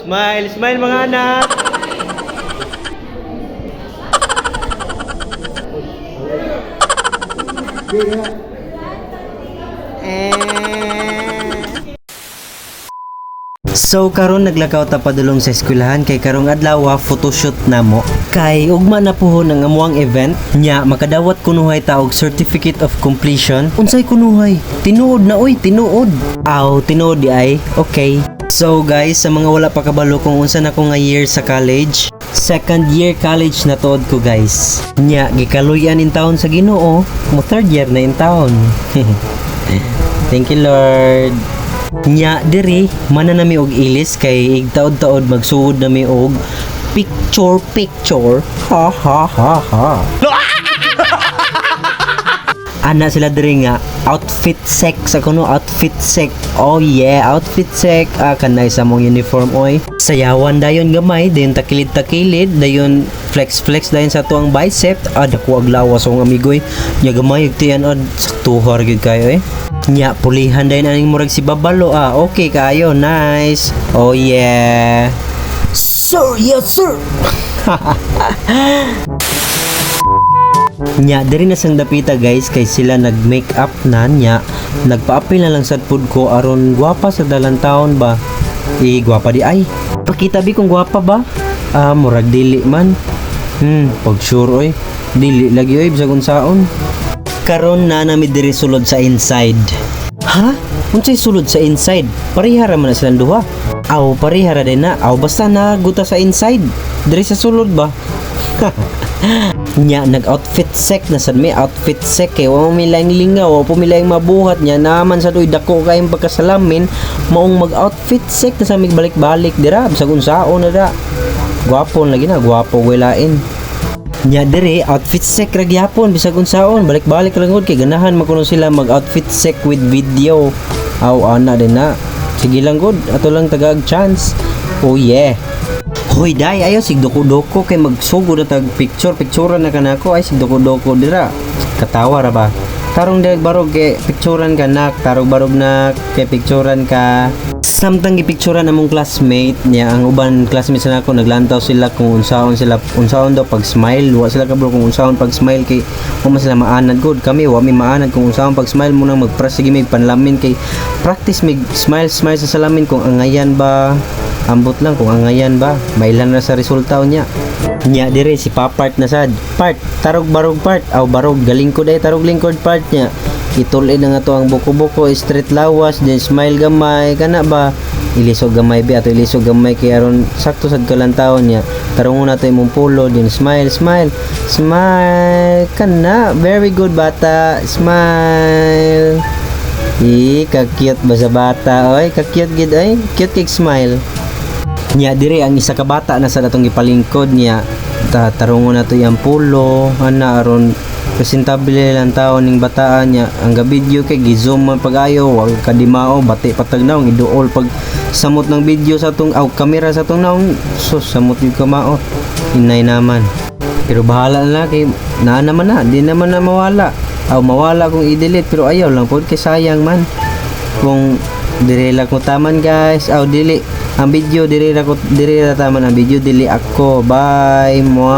Smile, smile mga anak. So karon naglakaw ta padulong sa eskwelahan kay karong adlaw photoshoot namo. Kay ugma na puhon ang amuang event nya makadawat kunuhay ta og certificate of completion. Unsay kunuhay? Tinuod na oy, tinuod. Aw, tinuod di ay. Okay. So guys, sa mga wala pa kabalo kung unsa na ko nga year sa college, second year college na tuod ko guys. Nya gikaluyan in taon sa Ginoo, mo third year na in taon. Thank you Lord. Nya diri mana nami og ilis kay igtaod-taod magsuod nami og picture. Ha ha ha ha. Ana sila diri nga outfit sec sa kuno outfit sec. Oh yeah, outfit sec. Kanay sa mong uniform oy. Sayawan dayon gamay, dayon takilid-takilid, dayon flex dayon sa tuang bicep. Dako ag lawas ang amigoy. Nya gamay tiyan saktuhar gyud kayo eh. Nya pulihan dayon aning murag si Babalo. Okay kayo, nice. Oh yeah. Sir, yes sir. Nya diri na sang dapita guys kay sila nag-make up na nya nagpa-apil na lang sad pud ko aron gwapa sa dalang taon ba. Gwapa di ay. Pakita bi kung gwapa ba? Murag dili man. Pag sure oy. Dili lagi oy bisag unsaon. Karon na nami diri sulod sa inside. Ha? Unsay sulod sa inside? Parihara man na silang duha. Aw parihara din na. Aw basta naguta sa inside. Diri sa sulod ba? Nya nag-outfit sec na sad may outfit sec kay wa milayng lingaw o pumilayng mabuhat nya naman sa doy dako kayong pagkasalamin maong mag-outfit sec na sa mig balik-balik dira bisag unsaon na da. Gwapo lagi na, gwapo wilain. Nya dire outfit sec ra gyapon bisag unsaon balik-balik lang gud kay ganahan makuno sila mag-outfit sec with video. Aw ana din na. Sige lang gud ato lang tagag chance. Oh yeah. Hoy day ayo sig doko-doko kay magsugod na tag picturean na kanako ay sig doko-doko dira. Katawa ra ba? Tarong dag barog kay picturean ka nak, tarong barog na kay picturean ka. Samtang gipicturean among classmate niya ang uban classmates nako naglantaw sila kung unsaon daw pag smile, wa sila kabro kung unsaon pag smile kay wa sila maanad gud kami wa mi maanad kung unsaon pag smile mo nang magpress sige mig panlamin kay practice mig smile sa salamin kung angayan ba. Ambot lang kung angayan ba, mailan na sa resulta niya. Nya dire si papart na sad. Part, tarog barog part, aw barog galing ko day tarog lingkod part niya. Itulid na nga to ang buko-buko, straight lawas, then smile gamay, kana ba? Ilisog gamay bi ato ilisog gamay kay aron sakto sad kalantawon niya. Tarong na to imong pulo, then smile. Smile kana, very good bata. Smile. Ka-cute ba sa bata? Oy, ka-cute gid ay. Cute kay smile. Nya dire ang isa ka bata na sa datong gipalingkod niya tarungon na to yang pulo ana aron presentable lang taon ning bataan niya ang video kay gizoom man pag-ayo wag kadimao bati patag naong iduol pag samot ng video sa tong kamera sa tong naong sus samot yung kamao inay naman pero bahala na kay na naman na di naman na mawala mawala kung i-delete pero ayaw lang pod kay sayang man kung dire lang mo taman guys dili ang video dire ra taman ang video dili ako bye mo